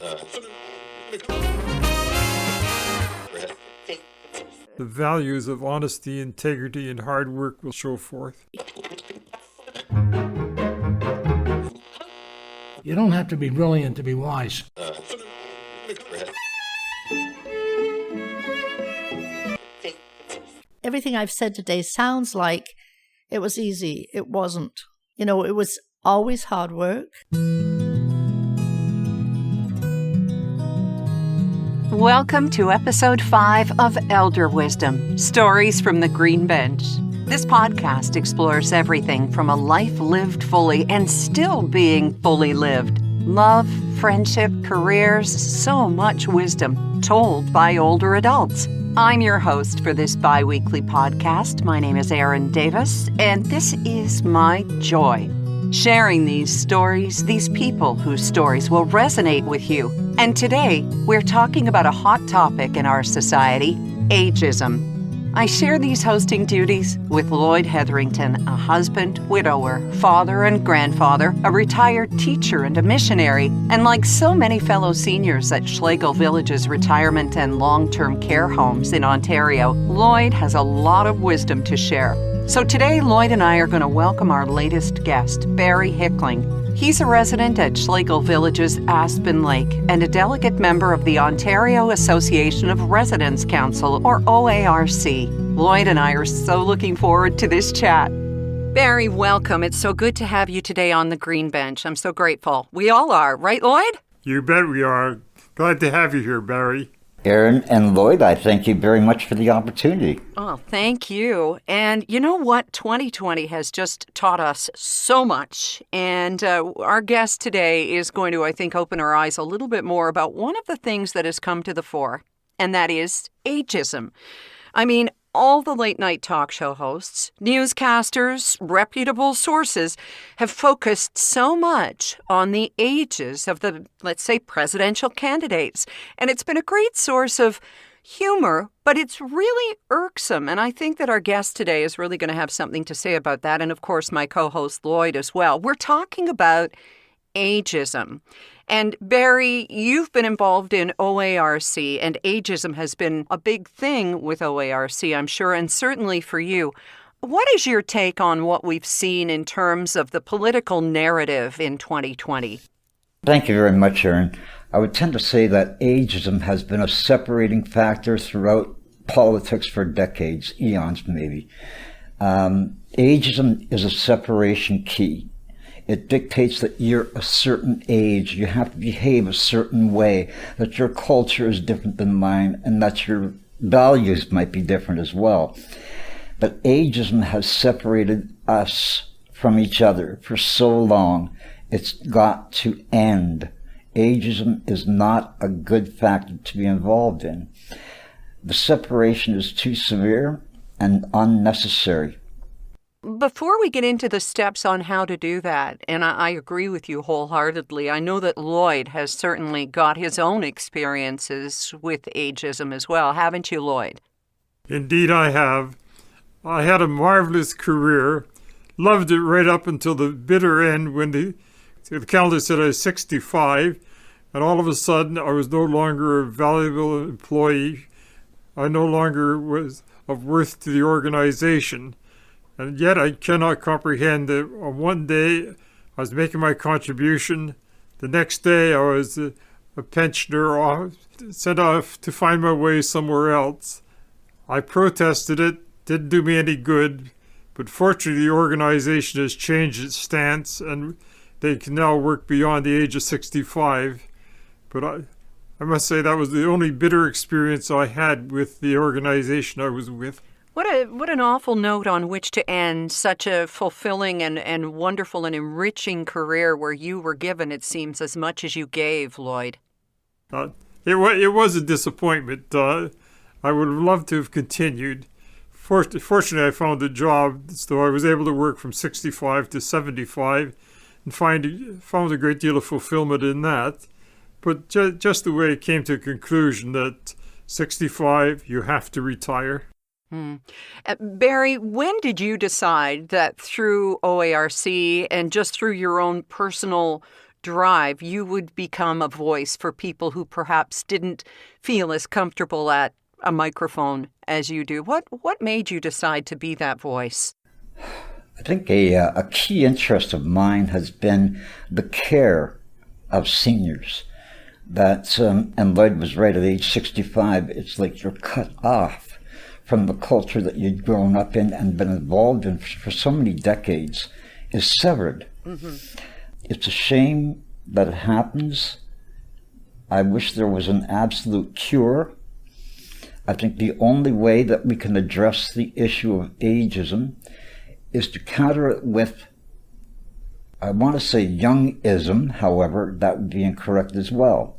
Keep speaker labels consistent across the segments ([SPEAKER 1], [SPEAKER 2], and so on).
[SPEAKER 1] The values of honesty, integrity, and hard work will show forth.
[SPEAKER 2] You don't have to be brilliant to be wise.
[SPEAKER 3] Everything I've said today sounds like it was easy. It wasn't. It was always hard work.
[SPEAKER 4] Welcome to episode 5 of Elder Wisdom, Stories from the Green Bench. This podcast explores everything from a life lived fully and still being fully lived. Love, friendship, careers, so much wisdom told by older adults. I'm your host for this bi-weekly podcast. My name is Erin Davis, and this is my joy. Sharing these stories, these people whose stories will resonate with you. And today, we're talking about a hot topic in our society, ageism. I share these hosting duties with Lloyd Hetherington, a husband, widower, father and grandfather, a retired teacher and a missionary, and like so many fellow seniors at Schlegel Village's retirement and long-term care homes in Ontario, Lloyd has a lot of wisdom to share. So today, Lloyd and I are going to welcome our latest guest, Barry Hickling. He's a resident at Schlegel Village's Aspen Lake and a delegate member of the Ontario Association of Residents Council, or OARC. Lloyd and I are so looking forward to this chat. Barry, welcome. It's so good to have you today on the Green Bench. I'm so grateful. We all are, right, Lloyd?
[SPEAKER 1] You bet we are. Glad to have you here, Barry.
[SPEAKER 5] Erin and Lloyd, I thank you very much for the opportunity.
[SPEAKER 4] Oh, thank you. And you know what? 2020 has just taught us so much. And our guest today is going to, I think, open our eyes a little bit more about one of the things that has come to the fore, and that is ageism. I mean, all the late-night talk show hosts, newscasters, reputable sources have focused so much on the ages of the, let's say, presidential candidates. And it's been a great source of humor, but it's really irksome. And I think that our guest today is really going to have something to say about that. And, of course, my co-host Lloyd as well. We're talking about ageism. And Barry, you've been involved in OARC, and ageism has been a big thing with OARC, I'm sure, and certainly for you. What is your take on what we've seen in terms of the political narrative in 2020?
[SPEAKER 5] Thank you very much, Erin. I would tend to say that ageism has been a separating factor throughout politics for decades, eons maybe. Ageism is a separation key. It dictates that you're a certain age, you have to behave a certain way, that your culture is different than mine, and that your values might be different as well. But ageism has separated us from each other for so long. It's got to end. Ageism is not a good factor to be involved in. The separation is too severe and unnecessary.
[SPEAKER 4] Before we get into the steps on how to do that, and I agree with you wholeheartedly, I know that Lloyd has certainly got his own experiences with ageism as well, haven't you, Lloyd?
[SPEAKER 1] Indeed, I have. I had a marvelous career, loved it right up until the bitter end when the calendar said I was 65, and all of a sudden I was no longer a valuable employee. I no longer was of worth to the organization. And yet I cannot comprehend that on one day I was making my contribution, the next day I was a pensioner sent off to find my way somewhere else. I protested it, didn't do me any good, but fortunately the organization has changed its stance and they can now work beyond the age of 65. But I must say that was the only bitter experience I had with the organization I was with.
[SPEAKER 4] What an awful note on which to end such a fulfilling and wonderful and enriching career where you were given, it seems, as much as you gave, Lloyd.
[SPEAKER 1] It was a disappointment. I would have loved to have continued. Fortunately, I found a job, so I was able to work from 65 to 75 and found a great deal of fulfillment in that. But just the way it came to a conclusion that 65, you have to retire.
[SPEAKER 4] Barry, when did you decide that through OARC and just through your own personal drive, you would become a voice for people who perhaps didn't feel as comfortable at a microphone as you do. What made you decide to be that voice?
[SPEAKER 5] I think a key interest of mine has been the care of seniors. That, and Lloyd was right, at age 65, it's like you're cut off from the culture that you'd grown up in and been involved in for so many decades, is severed. Mm-hmm. It's a shame that it happens. I wish there was an absolute cure. I think the only way that we can address the issue of ageism is to counter it with, I want to say youngism, however, that would be incorrect as well.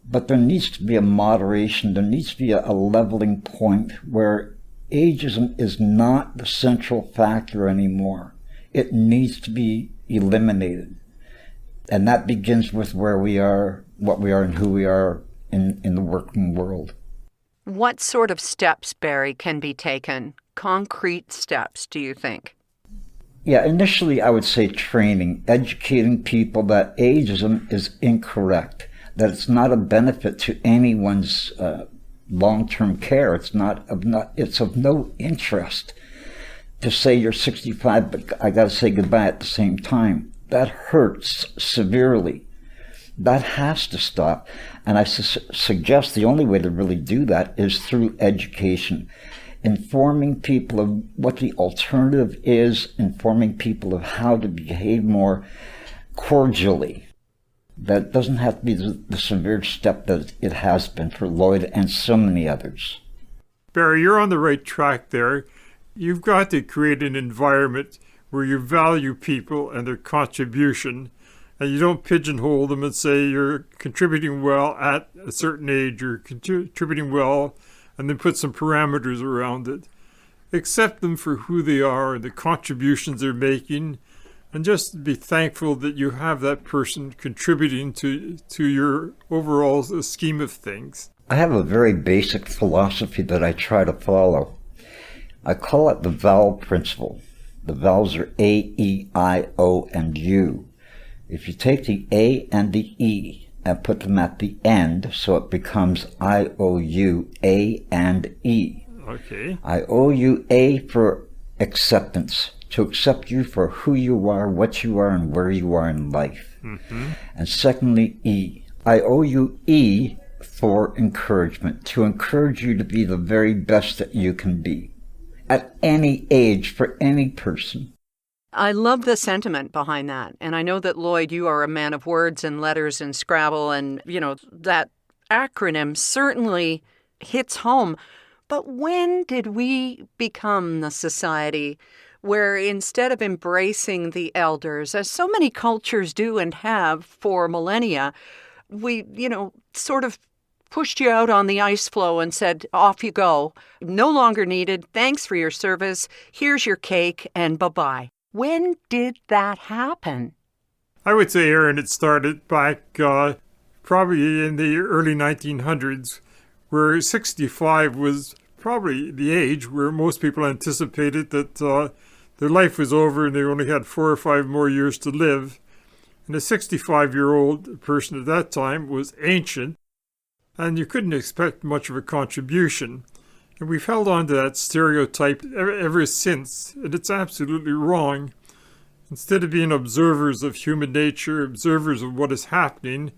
[SPEAKER 5] But there needs to be a moderation, there needs to be a leveling point where ageism is not the central factor anymore. It needs to be eliminated. And that begins with where we are, what we are, and who we are in the working world.
[SPEAKER 4] What sort of steps, Barry, can be taken? Concrete steps, do you think?
[SPEAKER 5] Yeah, initially I would say training, educating people that ageism is incorrect, that it's not a benefit to anyone's long-term care. It's of no interest to say you're 65, but I got to say goodbye at the same time. That hurts severely. That has to stop. And I suggest the only way to really do that is through education. Informing people of what the alternative is, informing people of how to behave more cordially. That doesn't have to be the severe step that it has been for Lloyd and so many others.
[SPEAKER 1] Barry, you're on the right track there. You've got to create an environment where you value people and their contribution, and you don't pigeonhole them and say you're contributing well at a certain age, you're contributing well, and then put some parameters around it. Accept them for who they are and the contributions they're making, and just be thankful that you have that person contributing to your overall scheme of things.
[SPEAKER 5] I have a very basic philosophy that I try to follow. I call it the vowel principle. The vowels are A, E, I, O, and U. If you take the A and the E and put them at the end, so it becomes I, O, U, A, and E.
[SPEAKER 1] Okay.
[SPEAKER 5] I owe you A for acceptance, to accept you for who you are, what you are, and where you are in life. Mm-hmm. And secondly, E. I owe you E for encouragement, to encourage you to be the very best that you can be, at any age, for any person.
[SPEAKER 4] I love the sentiment behind that. And I know that, Lloyd, you are a man of words and letters and Scrabble, and, that acronym certainly hits home. But when did we become the society where, instead of embracing the elders, as so many cultures do and have for millennia, we, sort of pushed you out on the ice floe and said, off you go. No longer needed. Thanks for your service. Here's your cake and bye-bye. When did that happen?
[SPEAKER 1] I would say, Erin, it started back probably in the early 1900s, where 65 was probably the age where most people anticipated that their life was over and they only had 4 or 5 more years to live. And a 65-year-old person at that time was ancient, and you couldn't expect much of a contribution. And we've held on to that stereotype ever since, and it's absolutely wrong. Instead of being observers of human nature, observers of what is happening,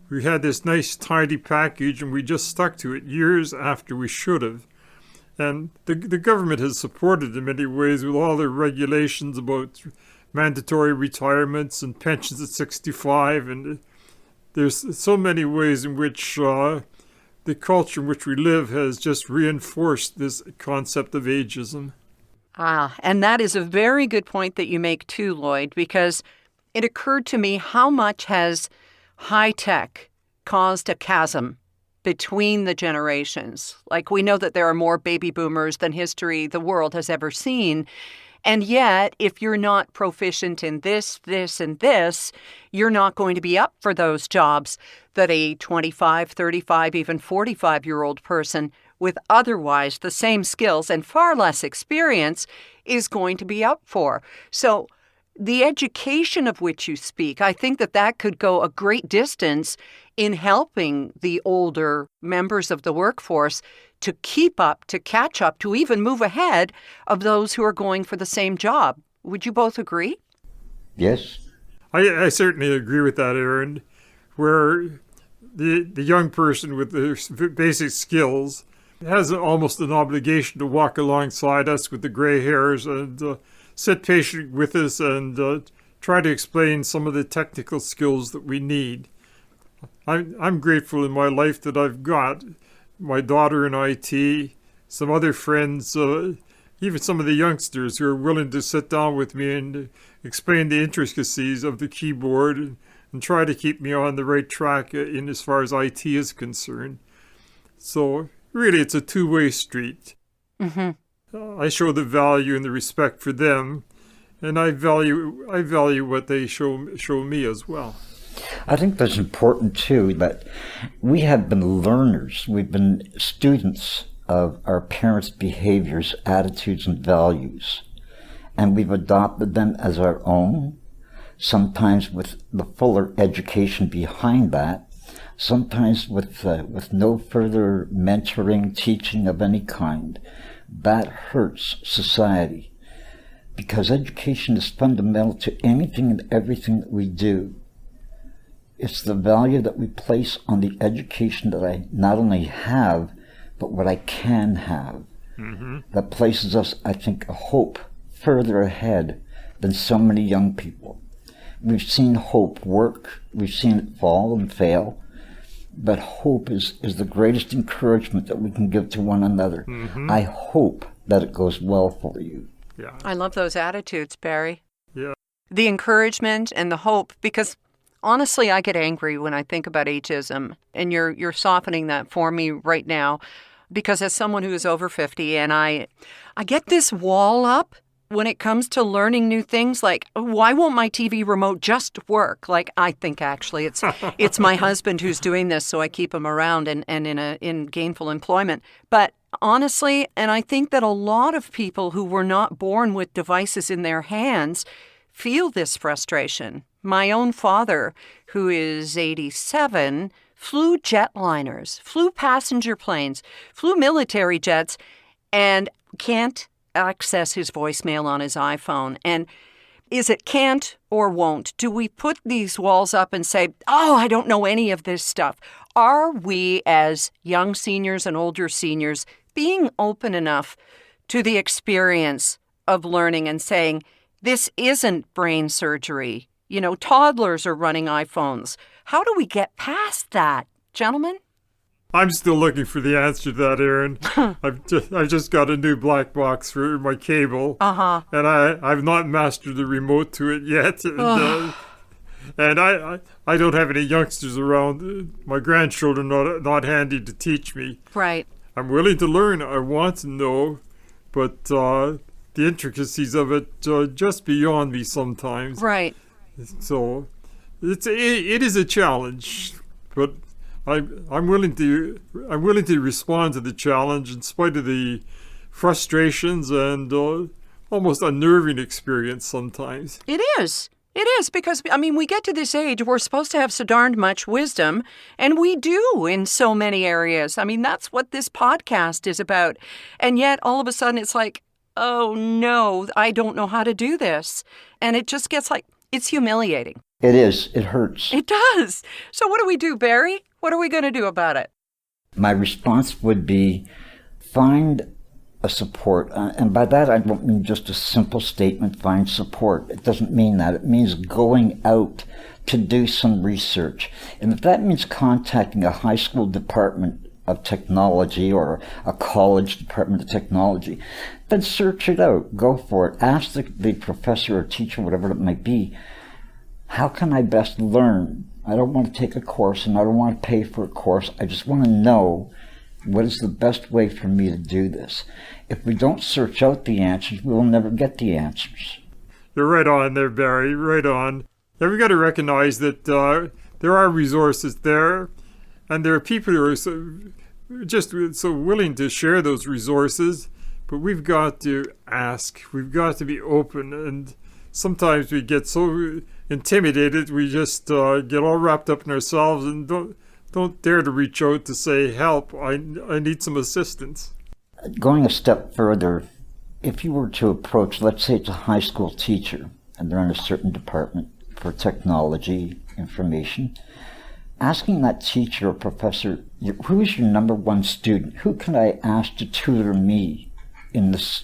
[SPEAKER 1] we had this nice tidy package and we just stuck to it years after we should have. And the government has supported in many ways with all their regulations about mandatory retirements and pensions at 65, and there's so many ways in which the culture in which we live has just reinforced this concept of ageism.
[SPEAKER 4] And that is a very good point that you make too, Lloyd, because it occurred to me how much has high tech caused a chasm between the generations. Like, we know that there are more baby boomers than the world has ever seen. And yet, if you're not proficient in this, and this, you're not going to be up for those jobs that a 25, 35, even 45-year-old person with otherwise the same skills and far less experience is going to be up for. So the education of which you speak, I think that could go a great distance in helping the older members of the workforce to keep up, to catch up, to even move ahead of those who are going for the same job. Would you both agree?
[SPEAKER 5] Yes.
[SPEAKER 1] I certainly agree with that, Erin, where the young person with the basic skills has almost an obligation to walk alongside us with the gray hairs and sit patient with us and try to explain some of the technical skills that we need. I'm grateful in my life that I've got my daughter in IT, some other friends, even some of the youngsters who are willing to sit down with me and explain the intricacies of the keyboard and try to keep me on the right track in as far as IT is concerned. So really, it's a two-way street.
[SPEAKER 4] Mm-hmm.
[SPEAKER 1] I show the value and the respect for them, and I value what they show me as well.
[SPEAKER 5] I think that's important too, that we have been learners, we've been students of our parents' behaviors, attitudes, and values, and we've adopted them as our own, sometimes with the fuller education behind that, sometimes with no further mentoring, teaching of any kind. That hurts society, because education is fundamental to anything and everything that we do. It's the value that we place on the education that I not only have, but what I can have. Mm-hmm. That places us, I think, a hope further ahead than so many young people. We've seen hope work, we've seen it fall and fail, but hope is the greatest encouragement that we can give to one another. Mm-hmm. I hope that it goes well for you.
[SPEAKER 1] Yeah.
[SPEAKER 4] I love those attitudes, Barry.
[SPEAKER 1] Yeah.
[SPEAKER 4] The encouragement and the hope, because honestly, I get angry when I think about ageism, and you're softening that for me right now, because as someone who is over 50, and I get this wall up when it comes to learning new things, like, why won't my TV remote just work? Like, I think actually it's my husband who's doing this, so I keep him around and in gainful employment. But honestly, and I think that a lot of people who were not born with devices in their hands feel this frustration. My own father, who is 87, flew jetliners, flew passenger planes, flew military jets, and can't access his voicemail on his iPhone. And is it can't or won't? Do we put these walls up and say, oh, I don't know any of this stuff? Are we, as young seniors and older seniors, being open enough to the experience of learning and saying, this isn't brain surgery? You know, toddlers are running iPhones. How do we get past that, gentlemen?
[SPEAKER 1] I'm still looking for the answer to that, Erin. I've just got a new black box for my cable, and I've not mastered the remote to it yet. And I don't have any youngsters around. My grandchildren are not handy to teach me.
[SPEAKER 4] Right.
[SPEAKER 1] I'm willing to learn. I want to know, but the intricacies of it just beyond me sometimes.
[SPEAKER 4] Right.
[SPEAKER 1] So it is a challenge, but I'm willing to respond to the challenge in spite of the frustrations and almost unnerving experience sometimes.
[SPEAKER 4] It is. It is, because, I mean, we get to this age, we're supposed to have so darned much wisdom, and we do in so many areas. I mean, that's what this podcast is about. And yet, all of a sudden, it's like, oh, no, I don't know how to do this. And it just gets like, it's humiliating.
[SPEAKER 5] It is. It hurts.
[SPEAKER 4] It does. So what do we do, Barry? What are we going to do about it?
[SPEAKER 5] My response would be find a support. And by that, I don't mean just a simple statement, find support. It doesn't mean that. It means going out to do some research. And if that means contacting a high school department of technology or a college department of technology, then search it out. Go for it. Ask the professor or teacher, whatever it might be, how can I best learn? I don't want to take a course and I don't want to pay for a course. I just want to know what is the best way for me to do this. If we don't search out the answers, we will never get the answers.
[SPEAKER 1] You're right on there, Barry, right on. Now, we've got to recognize that there are resources there, and there are people who are so willing to share those resources, but we've got to ask. We've got to be open and sometimes we get so intimidated, we just get all wrapped up in ourselves and don't dare to reach out to say, help, I need some assistance.
[SPEAKER 5] Going a step further, if you were to approach, let's say it's a high school teacher, and they're in a certain department for technology, information, asking that teacher or professor, who is your number one student? Who can I ask to tutor me in this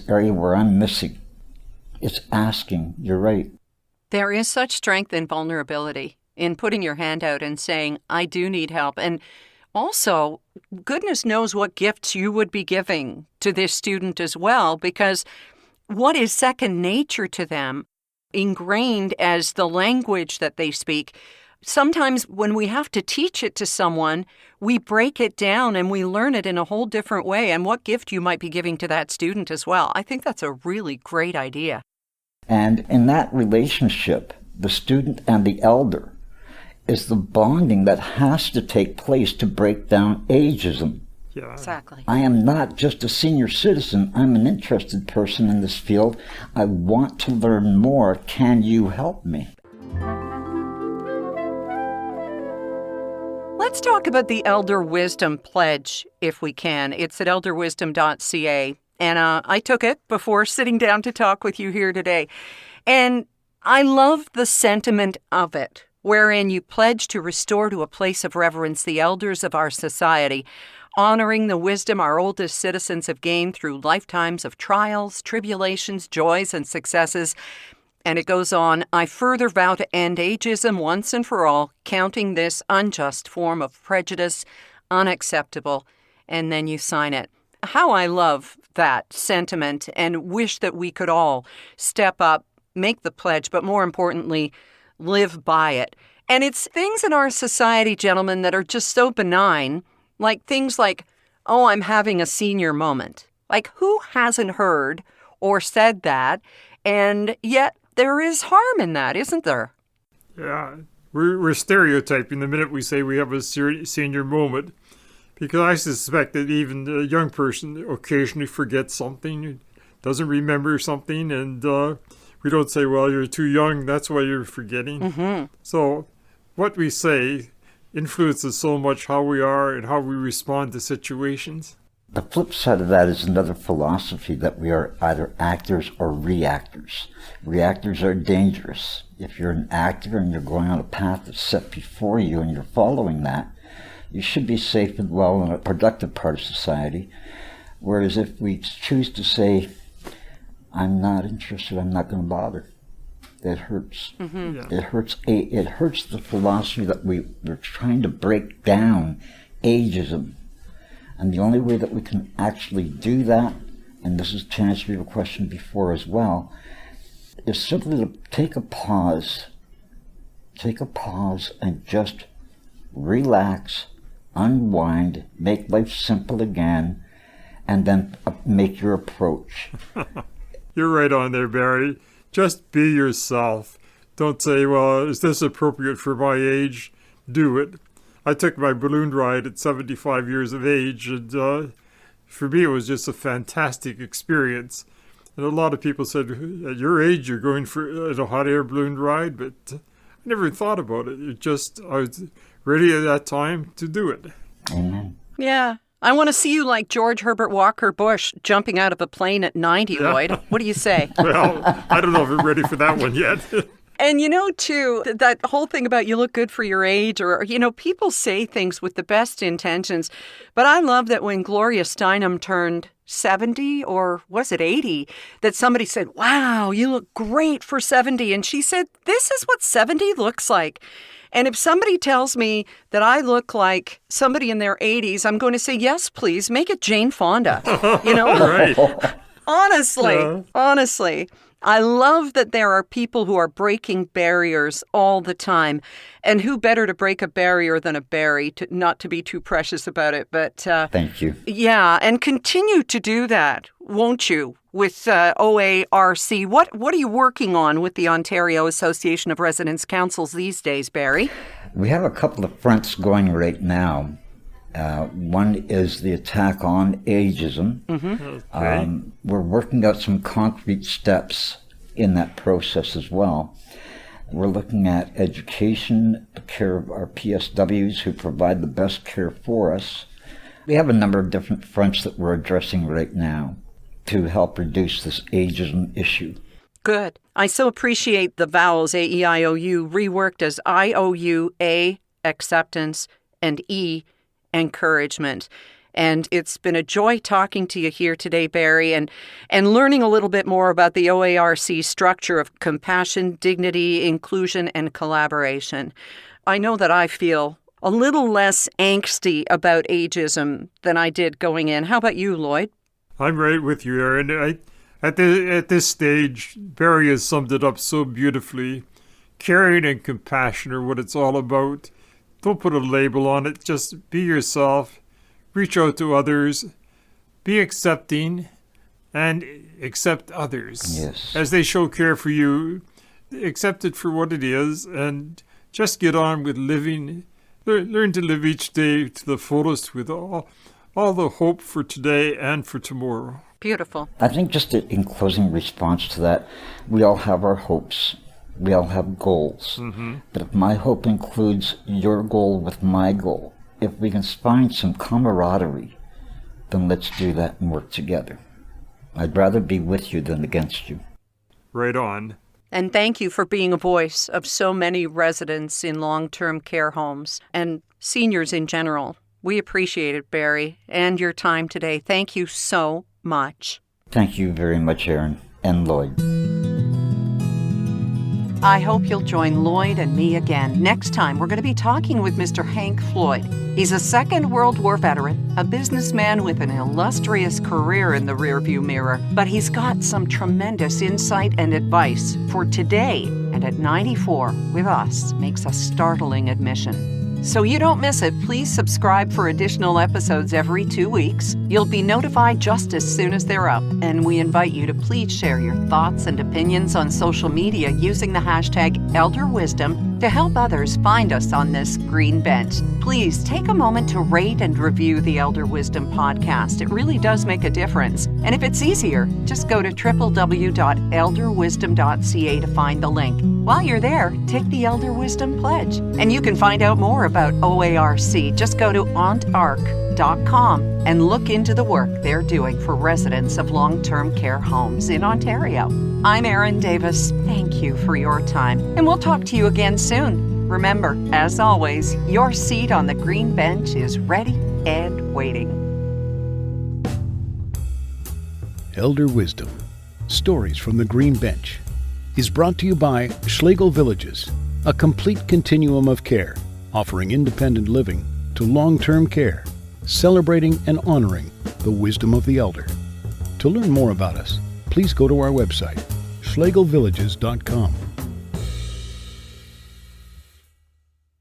[SPEAKER 5] area where I'm missing? It's asking, you're right.
[SPEAKER 4] There is such strength in vulnerability, in putting your hand out and saying, I do need help. And also, goodness knows what gifts you would be giving to this student as well, because what is second nature to them, ingrained as the language that they speak, sometimes when we have to teach it to someone, we break it down and we learn it in a whole different way. And what gift you might be giving to that student as well. I think that's a really great idea.
[SPEAKER 5] And in that relationship, the student and the elder is the bonding that has to take place to break down ageism.
[SPEAKER 1] Yeah.
[SPEAKER 4] Exactly.
[SPEAKER 5] I am not just a senior citizen. I'm an interested person in this field. I want to learn more. Can you help me?
[SPEAKER 4] Let's talk about the Elder Wisdom Pledge, if we can. It's at elderwisdom.ca. And I took it before sitting down to talk with you here today. And I love the sentiment of it, wherein you pledge to restore to a place of reverence the elders of our society, honoring the wisdom our oldest citizens have gained through lifetimes of trials, tribulations, joys, and successes. And it goes on, I further vow to end ageism once and for all, counting this unjust form of prejudice unacceptable. And then you sign it. How I love that sentiment and wish that we could all step up, make the pledge, but more importantly, live by it. And it's things in our society, gentlemen, that are just so benign, like things like, oh, I'm having a senior moment. Like, who hasn't heard or said that? And yet there is harm in that, isn't there?
[SPEAKER 1] Yeah, we're stereotyping the minute we say we have a senior moment, because I suspect that even a young person occasionally forgets something, doesn't remember something, and we don't say, well, you're too young, that's why you're forgetting.
[SPEAKER 4] Mm-hmm.
[SPEAKER 1] So what we say influences so much how we are and how we respond to situations.
[SPEAKER 5] The flip side of that is another philosophy that we are either actors or reactors. Reactors are dangerous. If you're an actor and you're going on a path that's set before you and you're following that, you should be safe and well in a productive part of society. Whereas if we choose to say, I'm not interested, I'm not going to bother, that hurts.
[SPEAKER 4] Mm-hmm.
[SPEAKER 1] Yeah.
[SPEAKER 5] It hurts the philosophy that we're trying to break down ageism. And the only way that we can actually do that, and this is to answer your question before as well, is simply to take a pause and just relax, unwind, make life simple again, and then make your approach.
[SPEAKER 1] You're right on there, Barry. Just be yourself. Don't say, well, is this appropriate for my age? Do it. I took my balloon ride at 75 years of age, and for me it was just a fantastic experience. And a lot of people said, at your age you're going for a hot air balloon ride, but I never thought about it. I was ready at that time to do it.
[SPEAKER 5] Amen.
[SPEAKER 4] Yeah. I want to see you like George Herbert Walker Bush jumping out of a plane at 90,
[SPEAKER 1] Yeah.
[SPEAKER 4] Lloyd. What do you say?
[SPEAKER 1] Well, I don't know if I'm ready for that one yet.
[SPEAKER 4] And you know, too, that whole thing about you look good for your age, or, you know, people say things with the best intentions. But I love that when Gloria Steinem turned 70, or was it 80, that somebody said, wow, you look great for 70. And she said, this is what 70 looks like. And if somebody tells me that I look like somebody in their 80s, I'm going to say, yes, please, make it Jane Fonda. You know?
[SPEAKER 1] Right.
[SPEAKER 4] Honestly. I love that there are people who are breaking barriers all the time. And who better to break a barrier than a Barry, not to be too precious about it. But
[SPEAKER 5] Thank you.
[SPEAKER 4] yeah, and continue to do that, won't you, with OARC? What are you working on with the Ontario Association of Residents' Councils these days, Barry?
[SPEAKER 5] We have a couple of fronts going right now. One is the attack on ageism.
[SPEAKER 4] Mm-hmm.
[SPEAKER 1] Okay.
[SPEAKER 5] We're working out some concrete steps in that process as well. We're looking at education, the care of our PSWs who provide the best care for us. We have a number of different fronts that we're addressing right now to help reduce this ageism issue.
[SPEAKER 4] Good. I so appreciate the vowels A-E-I-O-U reworked as I-O-U, A, acceptance, and E, encouragement. And it's been a joy talking to you here today, Barry, and learning a little bit more about the OARC structure of compassion, dignity, inclusion, and collaboration. I know that I feel a little less angsty about ageism than I did going in. How about you, Lloyd?
[SPEAKER 1] I'm right with you, Erin. At this stage, Barry has summed it up so beautifully. Caring and compassion are what it's all about. Don't put a label on it. Just be yourself. Reach out to others. Be accepting and accept others.
[SPEAKER 5] Yes.
[SPEAKER 1] As they show care for you, accept it for what it is and just get on with living. Learn to live each day to the fullest with all the hope for today and for tomorrow.
[SPEAKER 4] Beautiful.
[SPEAKER 5] I think just in closing response to that, we all have our hopes. We all have goals. Mm-hmm. But if my hope includes your goal with my goal, if we can find some camaraderie, then let's do that and work together. I'd rather be with you than against you.
[SPEAKER 1] Right on.
[SPEAKER 4] And thank you for being a voice of so many residents in long-term care homes and seniors in general. We appreciate it, Barry, and your time today. Thank you so much.
[SPEAKER 5] Thank you very much, Erin and Lloyd.
[SPEAKER 4] I hope you'll join Lloyd and me again. Next time, we're going to be talking with Mr. Hank Floyd. He's a Second World War veteran, a businessman with an illustrious career in the rearview mirror, but he's got some tremendous insight and advice for today, and at 94, with us, makes a startling admission. So you don't miss it, please subscribe for additional episodes every 2 weeks. You'll be notified just as soon as they're up, and we invite you to please share your thoughts and opinions on social media using the hashtag #ElderWisdom to help others find us on this green bench. Please take a moment to rate and review the Elder Wisdom podcast. It really does make a difference. And if it's easier, just go to www.elderwisdom.ca to find the link. While you're there, take the Elder Wisdom Pledge. And you can find out more about OARC. Just go to OARC.com and look into the work they're doing for residents of long-term care homes in Ontario. I'm Erin Davis. Thank you for your time, and we'll talk to you again soon. Remember, as always, your seat on the green bench is ready and waiting.
[SPEAKER 6] Elder Wisdom, Stories from the Green Bench, is brought to you by Schlegel Villages, a complete continuum of care, offering independent living to long-term care, celebrating and honoring the wisdom of the elder. To learn more about us, please go to our website, schlegelvillages.com.